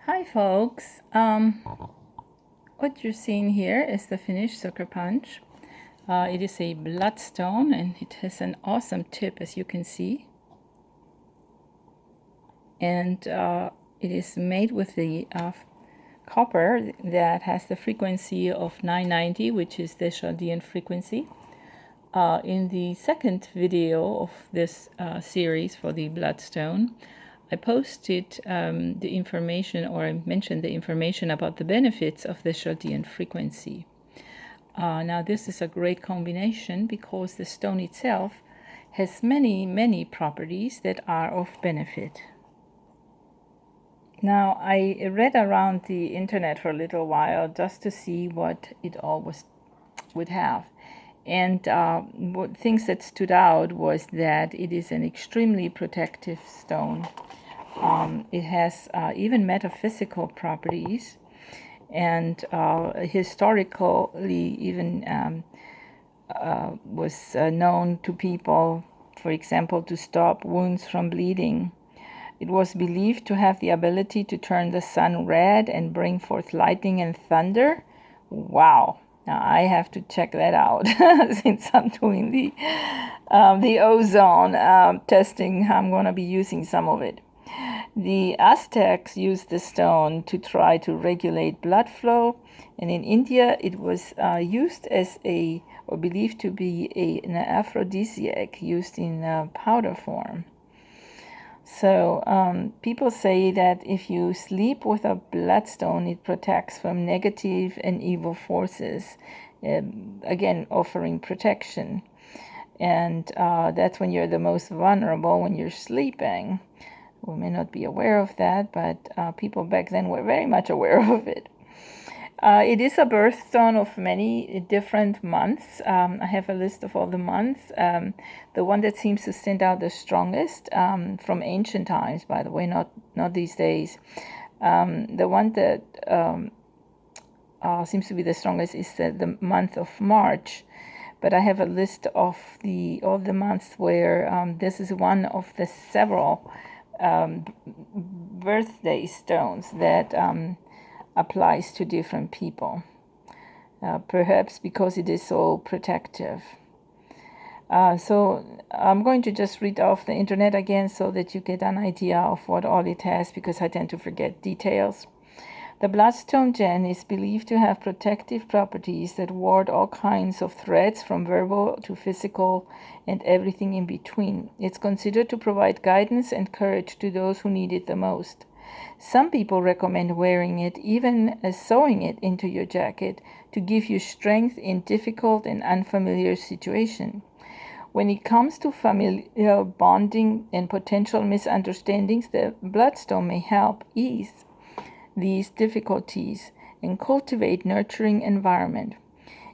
Hi folks, what you're seeing here is the finished sucker punch. It is a bloodstone and it has an awesome tip, as you can see. And it is made with the copper that has the frequency of 990, which is the Chaldean frequency. In the second video of this series for the bloodstone, I posted the information, or I mentioned the information about the benefits of the Chaldean frequency. Now this is a great combination because the stone itself has many properties that are of benefit. Now I read around the internet for a little while just to see what it all would have. And things that stood out was that it is an extremely protective stone. It has even metaphysical properties, and historically even was known to people, for example, to stop wounds from bleeding. It was believed to have the ability to turn the sun red and bring forth lightning and thunder. Wow. Now I have to check that out since I'm doing the ozone testing. I'm going to be using some of it. The Aztecs used the stone to try to regulate blood flow, and in India it was used as or believed to be an aphrodisiac used in powder form. So people say that if you sleep with a bloodstone, it protects from negative and evil forces, again, offering protection. And that's when you're the most vulnerable, when you're sleeping. We may not be aware of that, but people back then were very much aware of it. It is a birthstone of many different months. I have a list of all the months. The one that seems to stand out the strongest, from ancient times, by the way, not these days. The one that seems to be the strongest is the month of March. But I have a list of all the months where this is one of the several birthday stones that applies to different people, perhaps because it is so protective. So I'm going to just read off the internet again so that you get an idea of what all it has, because I tend to forget details. The bloodstone gem is believed to have protective properties that ward all kinds of threats, from verbal to physical and everything in between. It's considered to provide guidance and courage to those who need it the most. Some people recommend wearing it, even sewing it into your jacket, to give you strength in difficult and unfamiliar situations. When it comes to familial bonding and potential misunderstandings, the bloodstone may help ease these difficulties and cultivate nurturing environment.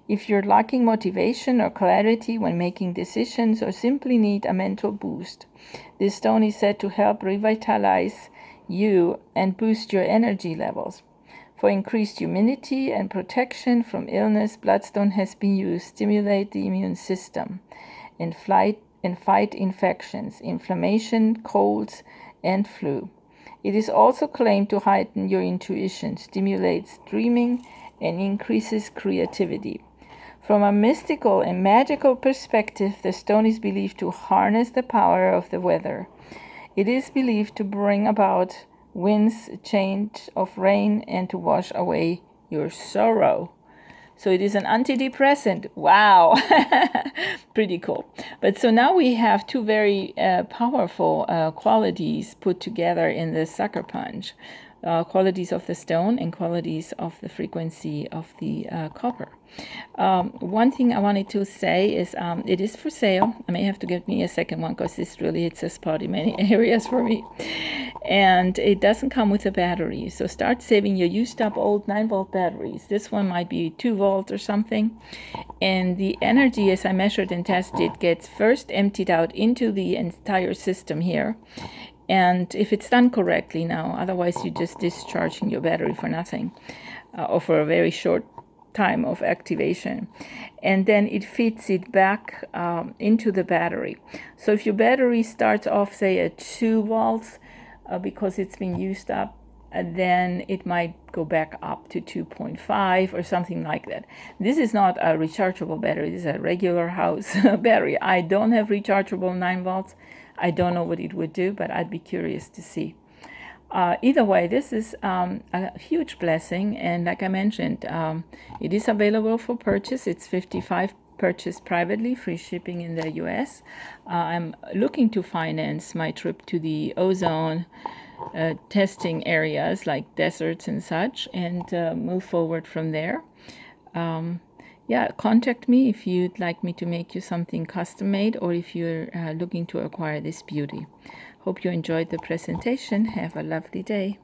If you're lacking motivation or clarity when making decisions, or simply need a mental boost, this stone is said to help revitalize you and boost your energy levels. For increased immunity and protection from illness, bloodstone has been used to stimulate the immune system and fight infections, inflammation, colds, and flu. It is also claimed to heighten your intuition, stimulates dreaming, and increases creativity. From a mystical and magical perspective, the stone is believed to harness the power of the weather. It is believed to bring about winds, change of rain, and to wash away your sorrow. So it is an antidepressant. Wow. Pretty cool. But so now we have two very powerful qualities put together in the sucker punch. Qualities of the stone and qualities of the frequency of the copper. One thing I wanted to say is it is for sale. I may have to give me a second one because this really hits a spot in many areas for me. And it doesn't come with a battery. So start saving your used up old 9-volt batteries. This one might be 2-volt or something. And the energy, as I measured and tested, gets first emptied out into the entire system here. And if it's done correctly now, otherwise you're just discharging your battery for nothing, or for a very short time of activation. And then it feeds it back into the battery. So if your battery starts off, say, at 2 volts, because it's been used up, then it might go back up to 2.5 or something like that. This is not a rechargeable battery. This is a regular house battery. I don't have rechargeable 9 volts. I don't know what it would do, but I'd be curious to see. Either way, this is a huge blessing, and like I mentioned, it is available for purchase. It's $55 purchased privately, free shipping in the US. I'm looking to finance my trip to the ozone testing areas like deserts and such, and move forward from there. Yeah, contact me if you'd like me to make you something custom made, or if you're looking to acquire this beauty. Hope you enjoyed the presentation. Have a lovely day.